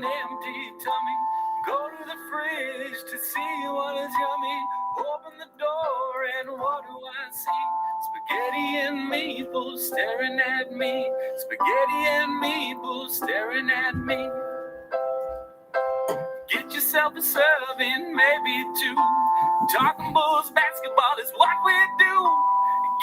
an empty tummy. Go to the fridge to see what is yummy. Open the door and what do I see? Spaghetti and meatballs staring at me. Spaghetti and meatballs staring at me. Get yourself a serving, maybe two. Talking Bulls basketball is what we do.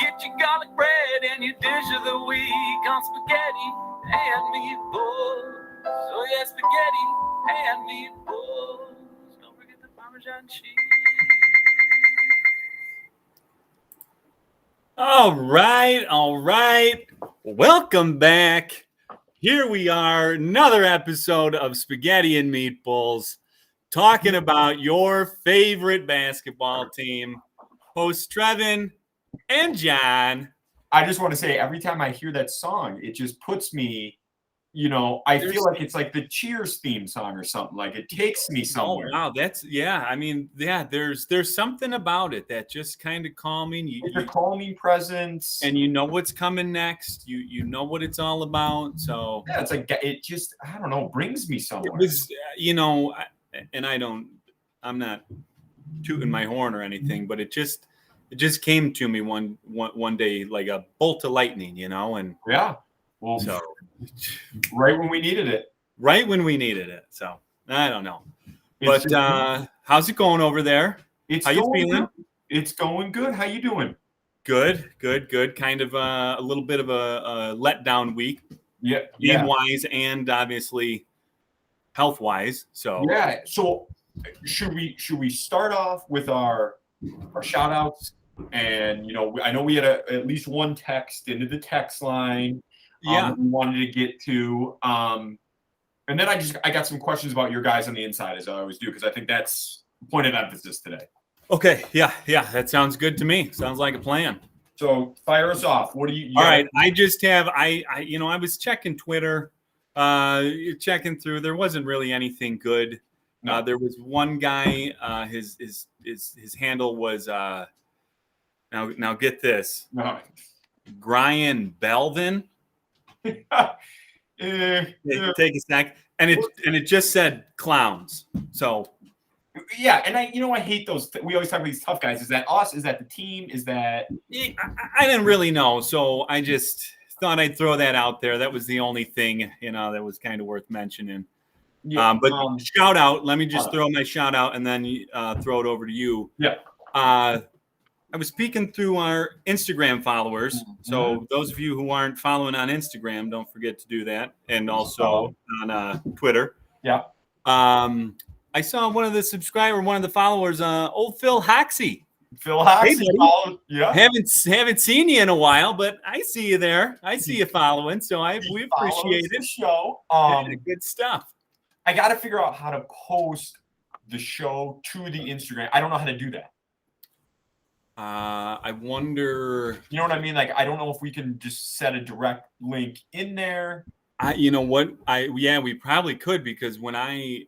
Get your garlic bread and your dish of the week on spaghetti and meatballs. Oh yeah, spaghetti and meatballs. Don't forget the Parmesan cheese. All right. Welcome back. Here we are, another episode of Spaghetti and Meatballs, talking about your favorite basketball team. Hosts Trevin and John. I just want to say, every time I hear that song, it just puts me, I feel like it's like the Cheers theme song or something. Like it takes me somewhere. Oh, wow. There's something about it that just kind of calming. It's a calming presence. And you know what's coming next. You know what it's all about. So yeah, it's like, it just, I don't know, brings me somewhere. It was, I'm not tooting my horn or anything, but it just came to me one day like a bolt of lightning, and yeah. Well, so right when we needed it. So I don't know, but how's it going over there? How you feeling? Good. It's going good. How you doing? Good. Kind of a little bit of a letdown week. Yeah. Game-wise and obviously health-wise. So yeah. So should we start off with our shout outs? And I know we had at least one text into the text line. Yeah, we wanted to get to, and then I got some questions about your guys on the inside, as I always do, because I think that's point of emphasis today. Okay, yeah, that sounds good to me. Sounds like a plan. So fire us off. What do you? All right, I just have I was checking Twitter, checking through. There wasn't really anything good. No. There was one guy. His handle was now get this. No. Brian Belvin. Take a sec, and it just said clowns. So yeah, and I hate those. We always talk about these tough guys. Is that us? Is that the team? Is that? I didn't really know, so I just thought I'd throw that out there. That was the only thing that was kind of worth mentioning. Yeah, but shout out. Let me just throw my shout out and then throw it over to you. Yeah. I was peeking through our Instagram followers. So those of you who aren't following on Instagram, don't forget to do that. And also on Twitter. Yeah. I saw one of the followers, old Phil Hoxie. Phil Hoxie. Hey, yeah. Haven't seen you in a while, but I see you there. I see you following. So we appreciate it. The show. Good stuff. I got to figure out how to post the show to the Instagram. I don't know how to do that. I wonder. You know what I mean? Like, I don't know if we can just set a direct link in there. You know what? We probably could, because when I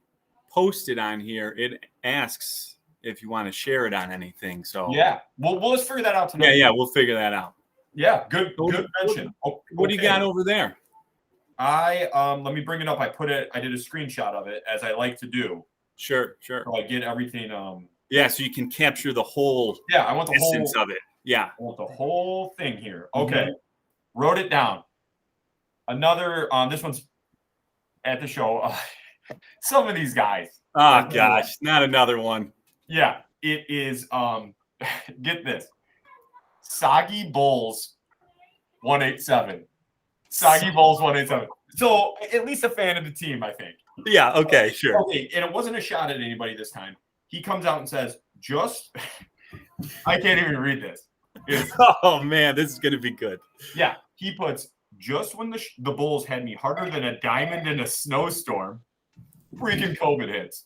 post it on here, it asks if you want to share it on anything. So yeah, we'll just figure that out tonight. Yeah, we'll figure that out. Yeah, good mention. What do you got over there? Let me bring it up. I did a screenshot of it, as I like to do. Sure. So I get everything. Yeah, so you can capture the whole. Yeah, I want the essence whole of it. Yeah, I want the whole thing here. Okay, wrote it down. Another. This one's at the show. Some of these guys. Oh gosh, not another one. Yeah, it is. Get this. Soggy Bulls 187. Soggy Bulls 187. So at least a fan of the team, I think. Yeah. Okay. Sure. Okay, and it wasn't a shot at anybody this time. He comes out and says, I can't even read this. Oh, man, this is going to be good. Yeah, he puts, just when the Bulls had me harder than a diamond in a snowstorm, freaking COVID hits.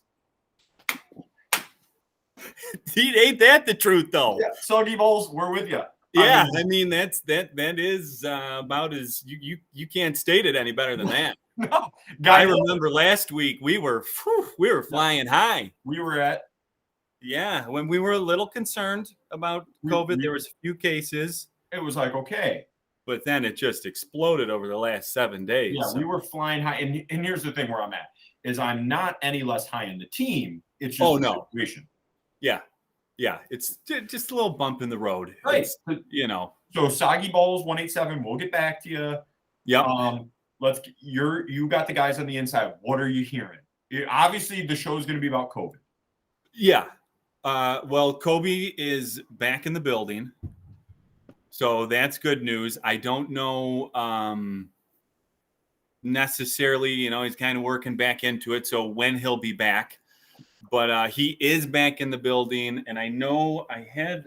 Ain't that the truth, though? Yeah, Soggy Bulls, we're with you. Yeah, I mean that is about as you can't state it any better than that. No, I remember last week we were flying high. We were at. Yeah, when we were a little concerned about COVID, there was a few cases. It was like, okay. But then it just exploded over the last 7 days. Yeah, we were flying high. And here's the thing where I'm at. is I'm not any less high in the team. It's just Oh, the no. situation. Yeah. It's just a little bump in the road. Right. So Soggy Balls 187. We'll get back to you. Yeah. You got the guys on the inside. What are you hearing? Obviously, the show is going to be about COVID. Yeah. Well, Kobe is back in the building. So that's good news. I don't know necessarily, he's kind of working back into it. So when he'll be back. But he is back in the building. And I know I had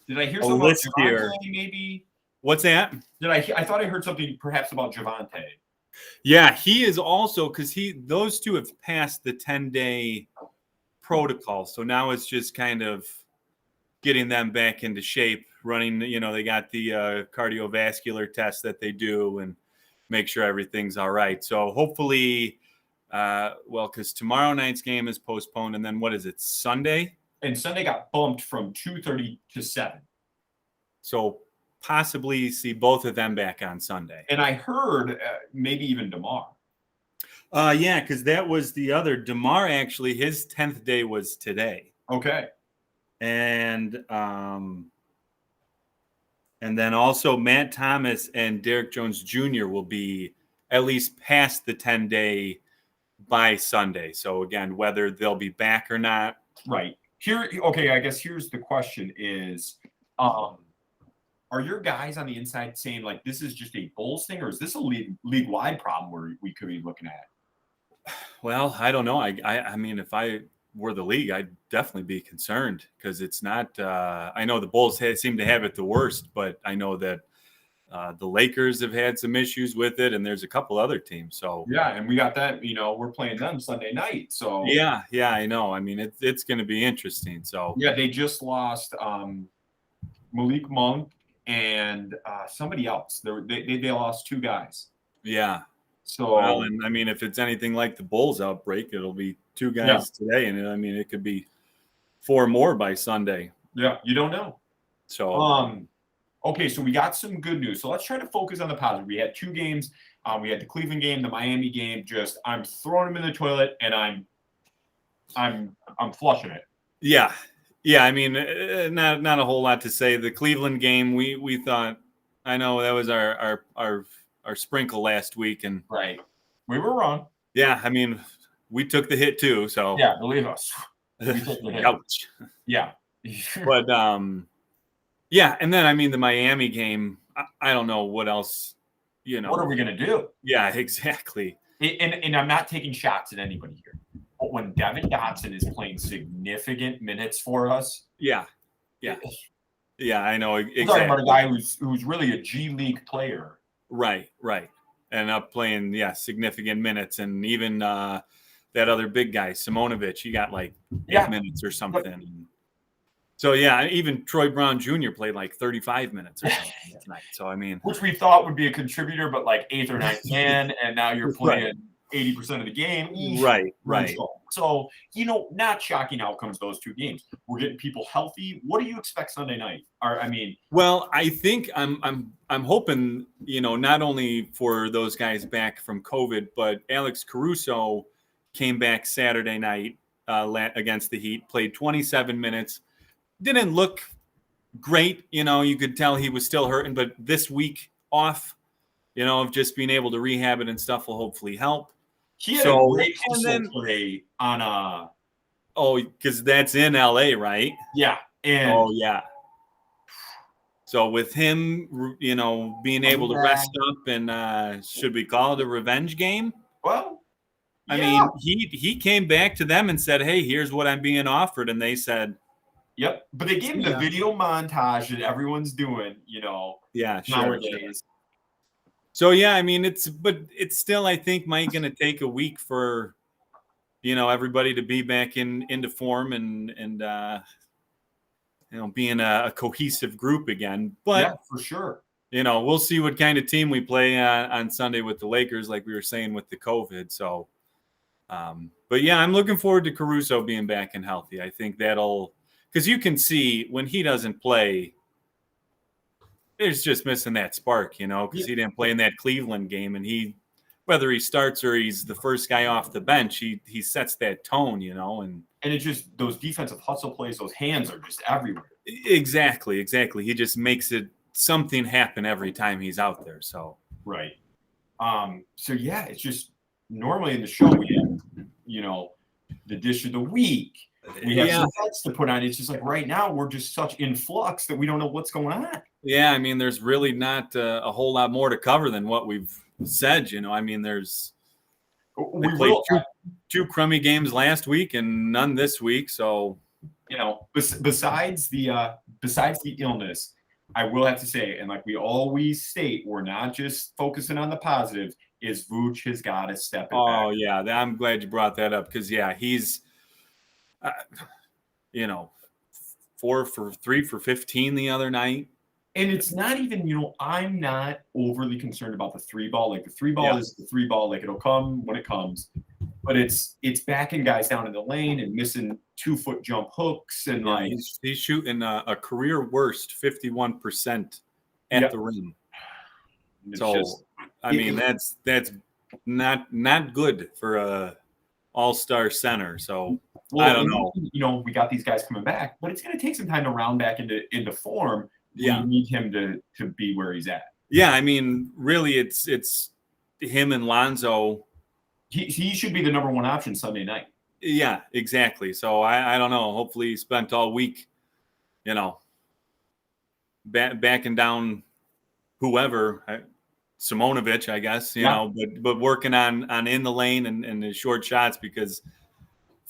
Did I hear a something list about here. Javante, maybe? What's that? I thought I heard something perhaps about Javante. Yeah, he is also, because those two have passed the 10-day protocol. So now it's just kind of getting them back into shape, running, they got the cardiovascular test that they do and make sure everything's all right. So hopefully, because tomorrow night's game is postponed. And then what is it, Sunday? And Sunday got bumped from 2:30 to 7. So possibly see both of them back on Sunday. And I heard maybe even DeMar. Yeah, because that was the other. DeMar, actually, his 10th day was today. Okay. And then also Matt Thomas and Derek Jones Jr. will be at least past the 10-day by Sunday. So again, whether they'll be back or not. Right. I guess here's the question is, are your guys on the inside saying like this is just a Bulls thing, or is this a league-wide problem where we could be looking at? Well, I don't know. I mean, if I were the league, I'd definitely be concerned because it's not. I know the Bulls seem to have it the worst, but I know that the Lakers have had some issues with it, and there's a couple other teams. So yeah, and we got that. We're playing them Sunday night. So yeah, I know. I mean, it's going to be interesting. So yeah, they just lost Malik Monk and somebody else. They lost 2 guys. Yeah. So and I mean, if it's anything like the Bulls outbreak, it'll be 2 guys today, and I mean, it could be 4 more by Sunday. Yeah, you don't know. So okay, so we got some good news. So let's try to focus on the positive. We had 2 games. We had the Cleveland game, the Miami game. Just I'm throwing them in the toilet, and I'm flushing it. Yeah. I mean, not a whole lot to say. The Cleveland game, we thought, I know that was our sprinkle last week, and right, we were wrong. Yeah, I mean, we took the hit too. So yeah, believe us, we took the hit. Ouch. Yeah, but yeah, and then I mean the Miami game. I don't know what else. What are we gonna do? Yeah, exactly. And I'm not taking shots at anybody here. But when Devin Dotson is playing significant minutes for us, yeah, I know exactly. We're talking about a guy who's really a G League player, right, and up playing significant minutes, and even that other big guy Simonovic, he got like 8 minutes or something. But, so yeah, even Troy Brown Jr. played like 35 minutes or something tonight. So I mean, which we thought would be a contributor, but like 8th or 9th man, and now you're playing 80% of the game. Right. So not shocking outcomes those 2 games. We're getting people healthy. What do you expect Sunday night? Well, I think I'm hoping not only for those guys back from COVID, but Alex Caruso came back Saturday night against the Heat, played 27 minutes. Didn't look great, you could tell he was still hurting, but this week off, of just being able to rehab it and stuff will hopefully help. He had a great play on because that's in LA, right? Yeah. And yeah. So with him, being able to rest up, and should we call it a revenge game? Well, I mean, he came back to them and said, "Hey, here's what I'm being offered," and they said, "Yep." But they gave him the video montage that everyone's doing, Yeah, nowadays. Sure. So yeah, I mean, it's still, I think, Mike, going to take a week for, everybody to be back into form and being a cohesive group again. But yeah, for sure. We'll see what kind of team we play on Sunday with the Lakers, like we were saying with the COVID. So, but yeah, I'm looking forward to Caruso being back and healthy. I think because you can see when he doesn't play, it's just missing that spark, because he didn't play in that Cleveland game, and he whether he starts or he's the first guy off the bench, he sets that tone, and it's just those defensive hustle plays, those hands are just everywhere. Exactly. He just makes it something happen every time he's out there. So right. So yeah, it's just normally in the show we have, the dish of the week. We have some bets to put on. It's just like right now we're just such in flux that we don't know what's going on. Yeah, I mean, there's really not a whole lot more to cover than what we've said. I mean, we played two crummy games last week and none this week. So, besides the illness, I will have to say, and like we always state, we're not just focusing on the positives. Is Vooch has got to step it back. Oh yeah, I'm glad you brought that up because he's, 3 for 15 the other night. And it's not even, I'm not overly concerned about the 3-ball. Like the 3-ball is the 3-ball. Like it'll come when it comes. But it's backing guys down in the lane and missing 2-foot jump hooks and he's shooting a career worst 51% at the rim. So that's not good for a all-star center. So I don't know. We got these guys coming back, but it's going to take some time to round back into form. You need him to be where he's at. Yeah, I mean, really, it's him and Lonzo. He should be the number one option Sunday night. Yeah, exactly. So I don't know. Hopefully, he spent all week, backing down whoever, Simonovic, I guess, but working on in the lane and his short shots because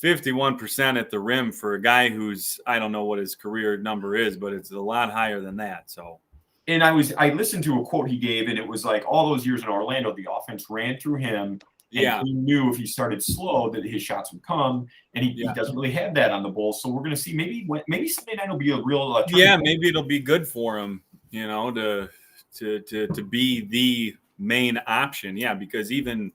51% at the rim for a guy who's, I don't know what his career number is, but it's a lot higher than that. So, and I listened to a quote he gave, and it was like all those years in Orlando, the offense ran through him. And he knew if he started slow that his shots would come, and he doesn't really have that on the Bulls. So we're going to see maybe Sunday night will be a real maybe it'll be good for him, to be the main option. Yeah, because even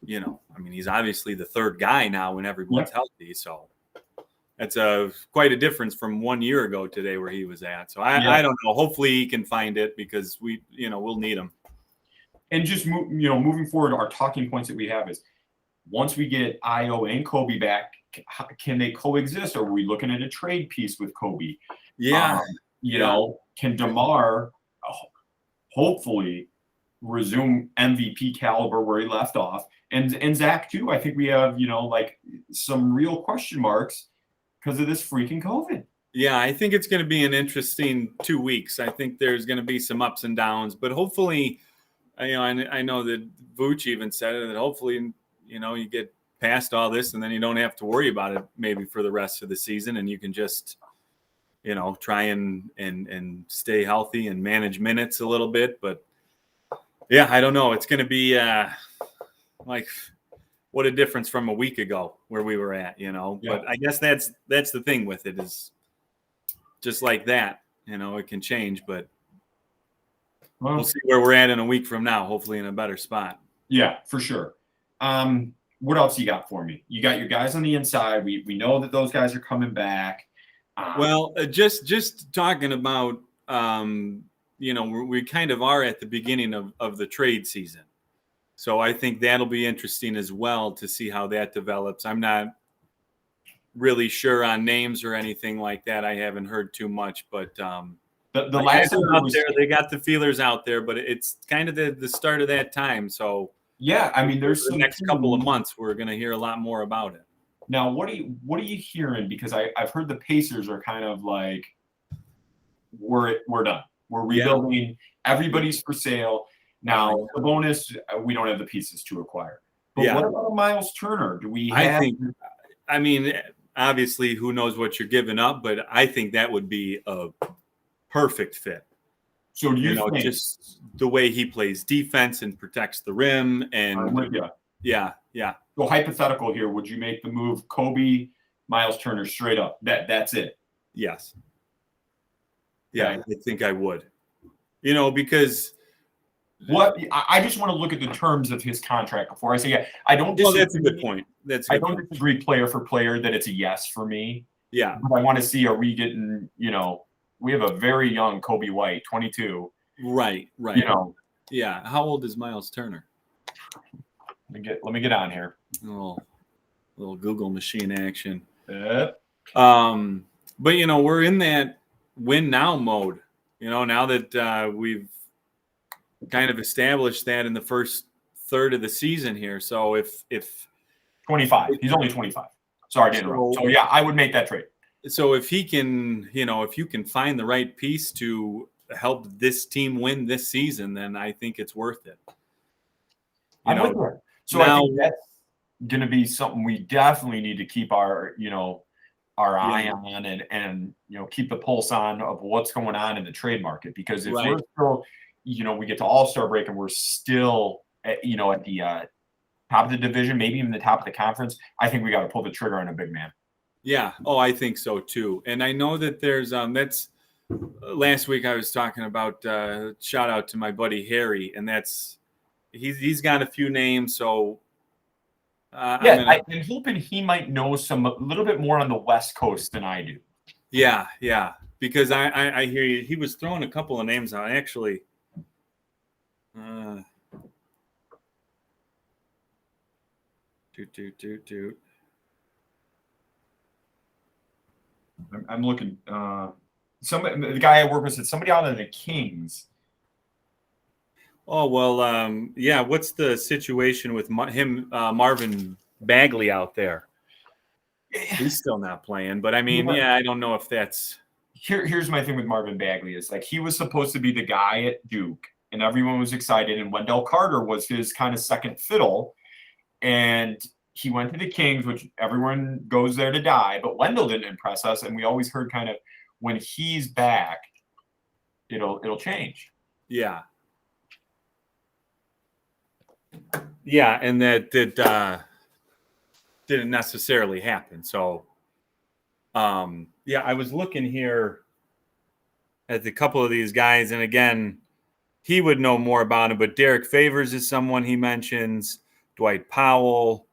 he's obviously the third guy now when everyone's healthy. So that's quite a difference from 1 year ago today where he was at. So I don't know. Hopefully he can find it because we'll need him. And just moving forward, our talking points that we have is once we get Io and Kobe back, can they coexist? Or are we looking at a trade piece with Kobe? Yeah. Can DeMar hopefully resume MVP caliber where he left off? And Zach too. I think we have, some real question marks because of this freaking COVID. Yeah, I think it's going to be an interesting 2 weeks. I think there's going to be some ups and downs, but hopefully, I know that Vooch even said it, that hopefully, you get past all this and then you don't have to worry about it maybe for the rest of the season and you can just, try and stay healthy and manage minutes a little bit. But yeah, I don't know. It's going to be like what a difference from a week ago where we were at, But I guess that's the thing with it is just like that, it can change, but we'll see where we're at in a week from now, hopefully in a better spot. Yeah, for sure. What else you got for me? You got your guys on the inside. We know that those guys are coming back. Just talking about, we kind of are at the beginning of the trade season. So I think that'll be interesting as well to see how that develops. I'm not really sure on names or anything like that. I haven't heard too much, but the last out there, they got the feelers out there, but it's kind of the start of that time. So yeah, I mean, there's the next couple of months we're going to hear a lot more about it. Now, what are you hearing? Because I've heard the Pacers are kind of like we're done. We're rebuilding. Everybody's for sale. Now, the bonus, we don't have the pieces to acquire. But what about Miles Turner? Do we have? I mean, obviously, who knows what you're giving up, but I think that would be a perfect fit. So do you think just the way he plays defense and protects the rim and yeah. So hypothetical here, would you make the move Kobe, Miles Turner straight up? That's it. Yes. Yeah, I think I would. Because I just want to look at the terms of his contract before I say I don't. Well, that's a good point. I don't disagree player for player that it's a yes for me. Yeah. But I want to see, are we getting, we have a very young Kobe White, 22. Right. Yeah. How old is Miles Turner? Let me get on here. Little Google machine action. Yep. But we're in that win now mode. Now that we've kind of established that in the first third of the season here. So if 25, he's only 25. Sorry to interrupt. So yeah, I would make that trade. So if he can, if you can find the right piece to help this team win this season, then I think it's worth it. So now, I think that's going to be something we definitely need to keep our eye on and keep the pulse on of what's going on in the trade market, because if we're still, we get to All-Star break and we're still at the top of the division, maybe even the top of the conference, I think we got to pull the trigger on a big man. Yeah. Oh, I think so too. And I know that there's that's last week I was talking about shout out to my buddy Harry, and he's got a few names. So I'm hoping he might know a little bit more on the West Coast than I do. Yeah, because I hear you. He was throwing a couple of names out actually. I'm looking. The guy I work with said somebody out of the Kings. Oh well, yeah. What's the situation with Marvin Bagley out there? He's still not playing, but I mean, I don't know if that's. Here's my thing with Marvin Bagley is like he was supposed to be the guy at Duke, and everyone was excited, and Wendell Carter was his kind of second fiddle, and he went to the Kings, which everyone goes there to die, but Wendell didn't impress us, and we always heard kind of when he's back, it'll change. Yeah. Yeah, and that didn't necessarily happen. So, I was looking here at a couple of these guys, and again, he would know more about it, but Derek Favors is someone he mentions, Dwight Powell,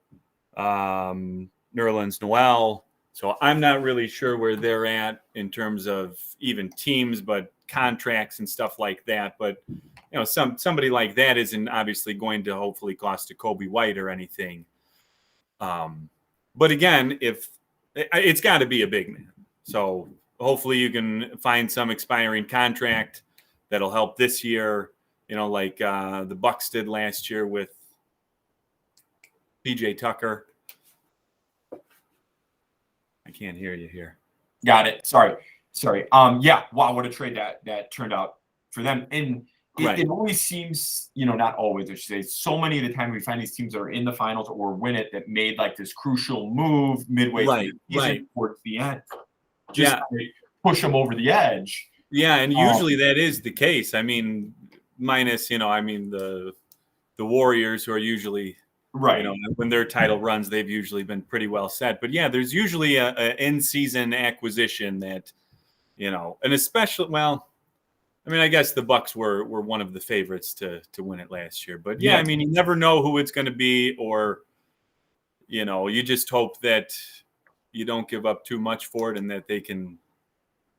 Nerlens Noel. So I'm not really sure where they're at in terms of even teams, but contracts and stuff like that. But somebody like that isn't obviously going to hopefully cost a Kobe White or anything. But again, if it's got to be a big man, so hopefully you can find some expiring contract that'll help this year. Like the Bucks did last year with PJ Tucker. I can't hear you here. Got it. Sorry. Yeah. Wow. What a trade that turned out for them. And it always seems, not always, I should say, so many of the time we find these teams that are in the finals or win it that made like this crucial move midway through the season towards the end. Just push them over the edge. Yeah. And usually that is the case. I mean, minus, the Warriors who are usually, when their title runs, they've usually been pretty well set. But yeah, there's usually a in-season acquisition that, and especially, I guess the Bucks were one of the favorites to win it last year. But you never know who it's going to be, or, you just hope that you don't give up too much for it and that they can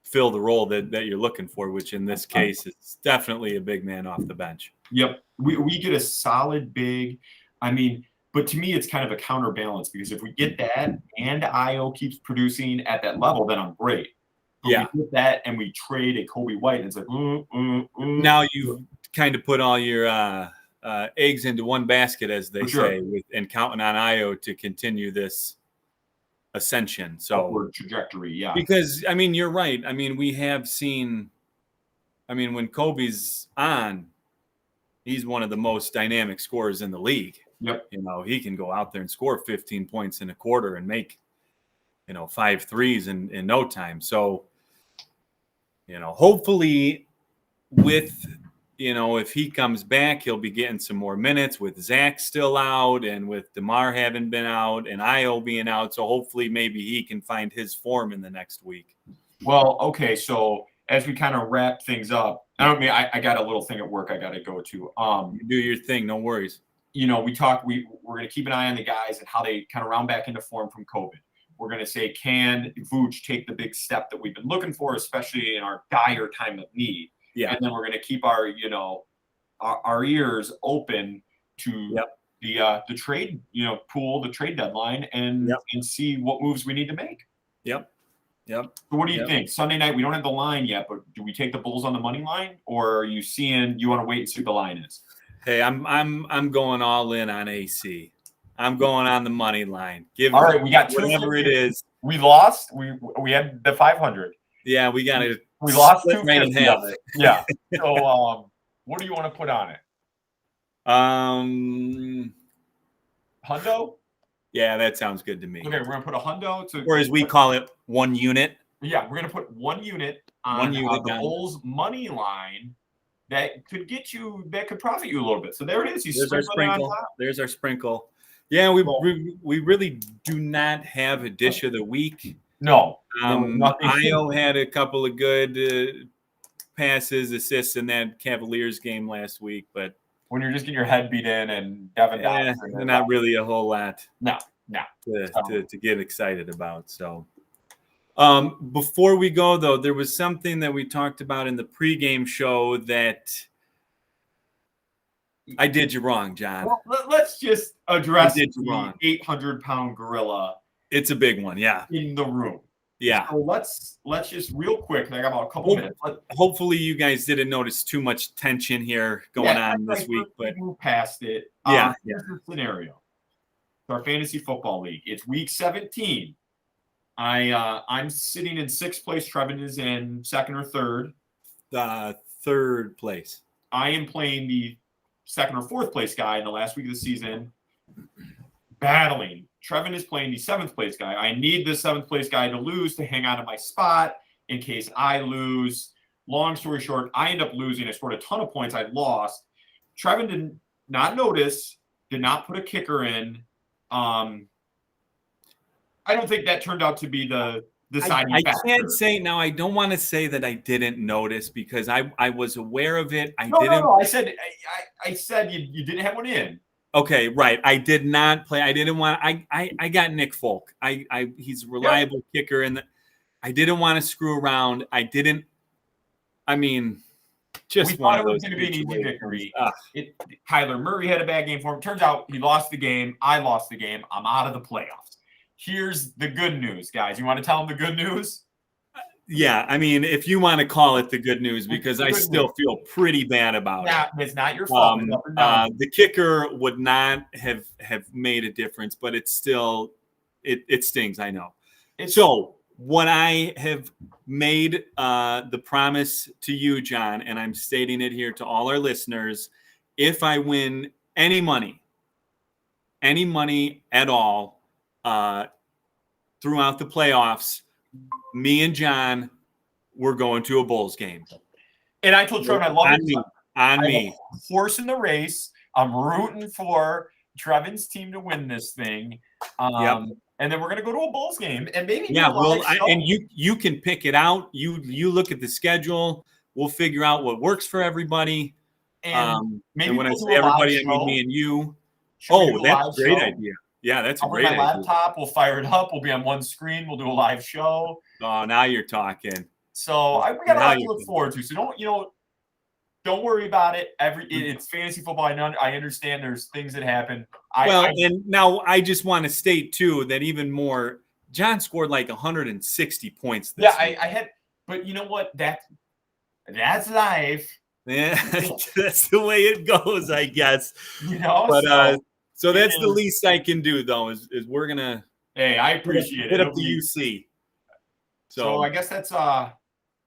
fill the role that you're looking for, which in this case is definitely a big man off the bench. Yep. We get a solid big. But to me, it's kind of a counterbalance because if we get that and Io keeps producing at that level, then I'm great. But we get that and we trade a Kobe White, and it's like, Now you've kind of put all your eggs into one basket, as they say, and counting on Io to continue this ascension. So upward trajectory, yeah. Because, you're right. We have seen, when Kobe's on, he's one of the most dynamic scorers in the league. Yep. He can go out there and score 15 points in a quarter and make, 5 threes in no time. So, hopefully with, if he comes back, he'll be getting some more minutes with Zach still out and with DeMar having been out and Io being out. So hopefully maybe he can find his form in the next week. Well, okay. So as we kind of wrap things up, I got a little thing at work I got to go to. Do your thing. No worries. We're going to keep an eye on the guys and how they kind of round back into form from COVID. We're going to say, can Vooch take the big step that we've been looking for, especially in our dire time of need? Yeah. And then we're going to keep our, our ears open to the trade, pool, the trade deadline, and see what moves we need to make. Yep. So what do you think? Sunday night, we don't have the line yet, but do we take the Bulls on the money line, or are you want to wait and see what the line is? Hey, I'm going all in on AC. I'm going on the money line. All right, we got whatever it is. We lost. We had the 500. Yeah, we got it. We lost 250 of it. Yeah. So what do you want to put on it? Hundo? Yeah, that sounds good to me. Okay, we're gonna put a hundo or as we call it, 1 unit. Yeah, we're gonna put 1 unit on the Bulls money line that could profit you a little bit. So there it is. There's our sprinkle. There's our sprinkle. Yeah, we really do not have a dish of the week. No. Io had a couple of good passes, assists in that Cavaliers game last week, but when you're just getting your head beat in and Devin not really a whole lot. No. To get excited about. So before we go, though, there was something that we talked about in the pregame show that I did you wrong, John. Well, let's just address the wrong. 800-pound gorilla. It's a big one, yeah. In the room. Yeah. So let's just real quick, and I got about a couple minutes. Hopefully you guys didn't notice too much tension here going on this week, but move past it. Here's the scenario. It's our fantasy football league. It's week 17. I'm sitting in 6th place. Trevin is in 2nd or 3rd. 3rd place. I am playing the 2nd or 4th place guy in the last week of the season, battling. Trevin is playing the 7th place guy. I need the 7th place guy to lose to hang on to my spot in case I lose. Long story short, I end up losing. I scored a ton of points. I lost. Trevin did not notice, did not put a kicker in. I don't think that turned out to be the deciding factor. I can't say now. I don't want to say that I didn't notice because I was aware of it. No. I said you didn't have one in. Okay, right. I did not play. I didn't want. I got Nick Folk. He's a reliable kicker, and I didn't want to screw around. I didn't. I mean, just we one thought of it was those going to be an easy victory. Ah. Kyler Murray had a bad game for him. Turns out he lost the game. I lost the game. I'm out of the playoffs. Here's the good news, guys. You want to tell them the good news? Yeah, I mean, if you want to call it the good news, because I still feel pretty bad about it. It's not your fault. The kicker would not have made a difference, but it's still it stings. I know. So what I have made the promise to you, John, and I'm stating it here to all our listeners: if I win any money at all throughout the playoffs, me and John, we're going to a Bulls game. And I told Trevin I love it. On me. Horse in the race. I'm rooting for Trevin's team to win this thing. And then we're going to go to a Bulls game. And maybe and you can pick it out. You look at the schedule. We'll figure out what works for everybody. And maybe when I say everybody, I mean me and you. That's a great idea. Yeah, that's a great idea. My laptop, we'll fire it up. We'll be on one screen. We'll do a live show. Oh, now you're talking. So we got a lot to look forward to. So don't worry about it. It's fantasy football. I understand there's things that happen. And now I just want to state too that even more, John scored like 160 points this week. I had, but you know what? That's life. Yeah, that's the way it goes, I guess. But so that's the least I can do, though, is we're gonna. Hey, I appreciate it. Hit up the UC. So I guess that's I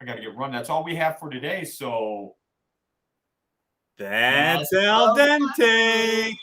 got to get run. That's all we have for today. So that's al dente.